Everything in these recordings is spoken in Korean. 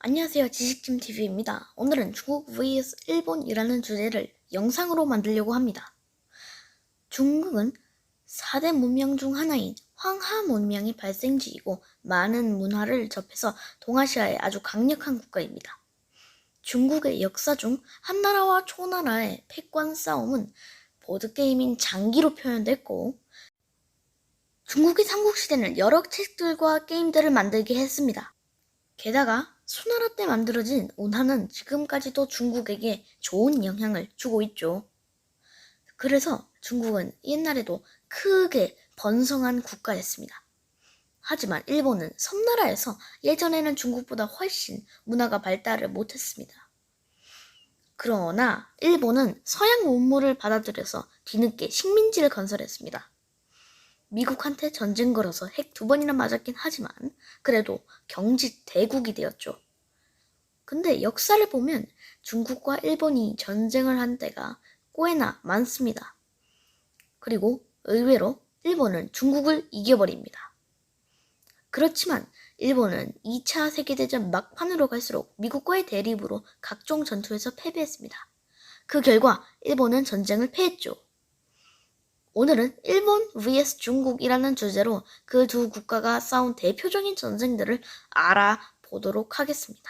안녕하세요. 지식찜TV입니다. 오늘은 중국 vs 일본이라는 주제를 영상으로 만들려고 합니다. 중국은 4대 문명 중 하나인 황하 문명의 발생지이고 많은 문화를 접해서 동아시아의 아주 강력한 국가입니다. 중국의 역사 중 한나라와 초나라의 패권 싸움은 보드게임인 장기로 표현됐고 중국의 삼국시대는 여러 책들과 게임들을 만들게 했습니다. 게다가 수나라 때 만들어진 운하는 지금까지도 중국에게 좋은 영향을 주고 있죠. 그래서 중국은 옛날에도 크게 번성한 국가였습니다. 하지만 일본은 섬나라여서 예전에는 중국보다 훨씬 문화가 발달을 못했습니다. 그러나 일본은 서양 문물을 받아들여서 뒤늦게 식민지를 건설했습니다. 미국한테 전쟁 걸어서 핵 2번이나 맞았긴 하지만 그래도 경직 대국이 되었죠. 근데 역사를 보면 중국과 일본이 전쟁을 한 때가 꽤나 많습니다. 그리고 의외로 일본은 중국을 이겨버립니다. 그렇지만 일본은 2차 세계대전 막판으로 갈수록 미국과의 대립으로 각종 전투에서 패배했습니다. 그 결과 일본은 전쟁을 패했죠. 오늘은 일본 vs 중국이라는 주제로 그 두 국가가 싸운 대표적인 전쟁들을 알아보도록 하겠습니다.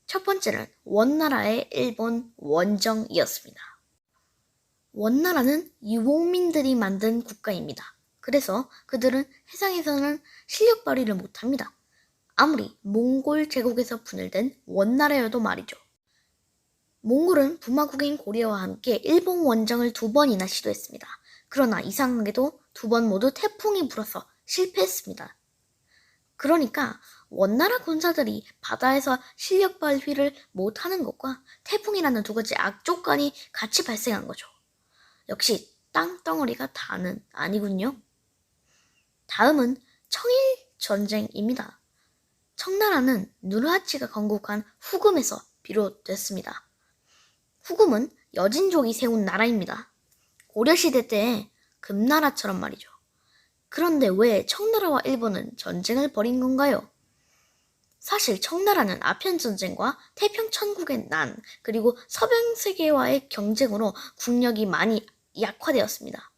첫 번째는 원나라의 일본 원정이었습니다. 원나라는 유목민들이 만든 국가입니다. 그래서 그들은 해상에서는 실력 발휘를 못합니다. 아무리 몽골 제국에서 분열된 원나라여도 말이죠. 몽골은 부마국인 고려와 함께 일본 원정을 2번이나 시도했습니다. 그러나 이상하게도 2번 모두 태풍이 불어서 실패했습니다. 그러니까 원나라 군사들이 바다에서 실력 발휘를 못하는 것과 태풍이라는 두 가지 악조건이 같이 발생한 거죠. 역시 땅덩어리가 다는 아니군요. 다음은 청일전쟁입니다. 청나라는 누르하치가 건국한 후금에서 비롯됐습니다. 후금은 여진족이 세운 나라입니다. 고려시대 때 금나라처럼 말이죠. 그런데 왜 청나라와 일본은 전쟁을 벌인 건가요? 사실 청나라는 아편전쟁과 태평천국의 난, 그리고 서방세계와의 경쟁으로 국력이 많이 약화되었습니다.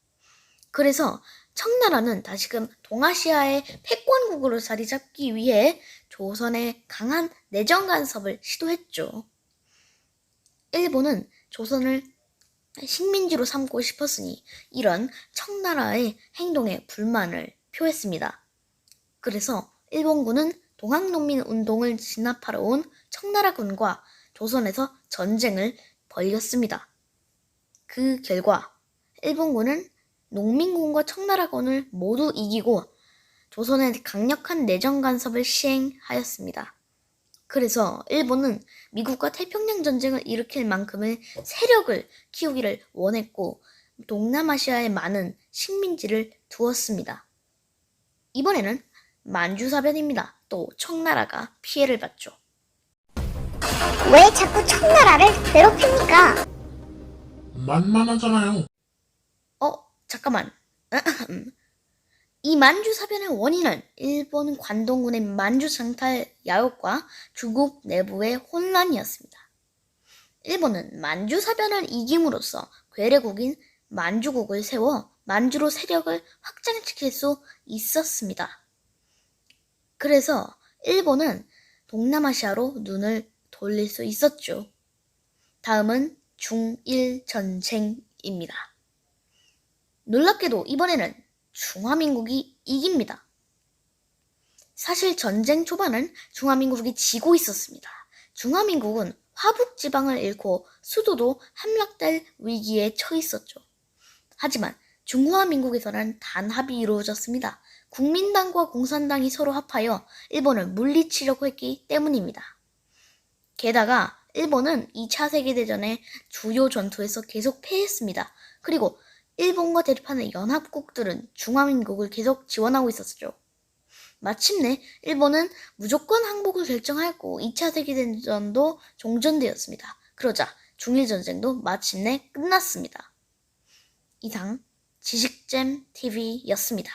그래서 청나라는 다시금 동아시아의 패권국으로 자리 잡기 위해 조선의 강한 내정 간섭을 시도했죠. 일본은 조선을 식민지로 삼고 싶었으니 이런 청나라의 행동에 불만을 표했습니다. 그래서 일본군은 동학농민운동을 진압하러 온 청나라군과 조선에서 전쟁을 벌였습니다. 그 결과 일본군은 농민군과 청나라군을 모두 이기고 조선의 강력한 내정 간섭을 시행하였습니다. 그래서 일본은 미국과 태평양 전쟁을 일으킬 만큼의 세력을 키우기를 원했고 동남아시아에 많은 식민지를 두었습니다. 이번에는 만주사변입니다. 또 청나라가 피해를 받죠. 왜 자꾸 청나라를 괴롭힙니까? 만만하잖아요. 잠깐만. 이 만주사변의 원인은 일본 관동군의 만주장탈 야욕과 중국 내부의 혼란이었습니다. 일본은 만주사변을 이김으로써 괴뢰국인 만주국을 세워 만주로 세력을 확장시킬 수 있었습니다. 그래서 일본은 동남아시아로 눈을 돌릴 수 있었죠. 다음은 중일전쟁입니다. 놀랍게도 이번에는 중화민국이 이깁니다. 사실 전쟁 초반은 중화민국이 지고 있었습니다. 중화민국은 화북지방을 잃고 수도도 함락될 위기에 처했었죠. 하지만 중화민국에서는 단합이 이루어졌습니다. 국민당과 공산당이 서로 합하여 일본을 물리치려고 했기 때문입니다. 게다가 일본은 2차 세계대전의 주요 전투에서 계속 패했습니다. 그리고 일본과 대립하는 연합국들은 중화민국을 계속 지원하고 있었죠. 마침내 일본은 무조건 항복을 결정하였고 2차 세계대전도 종전되었습니다. 그러자 중일전쟁도 마침내 끝났습니다. 이상 지식잼TV였습니다.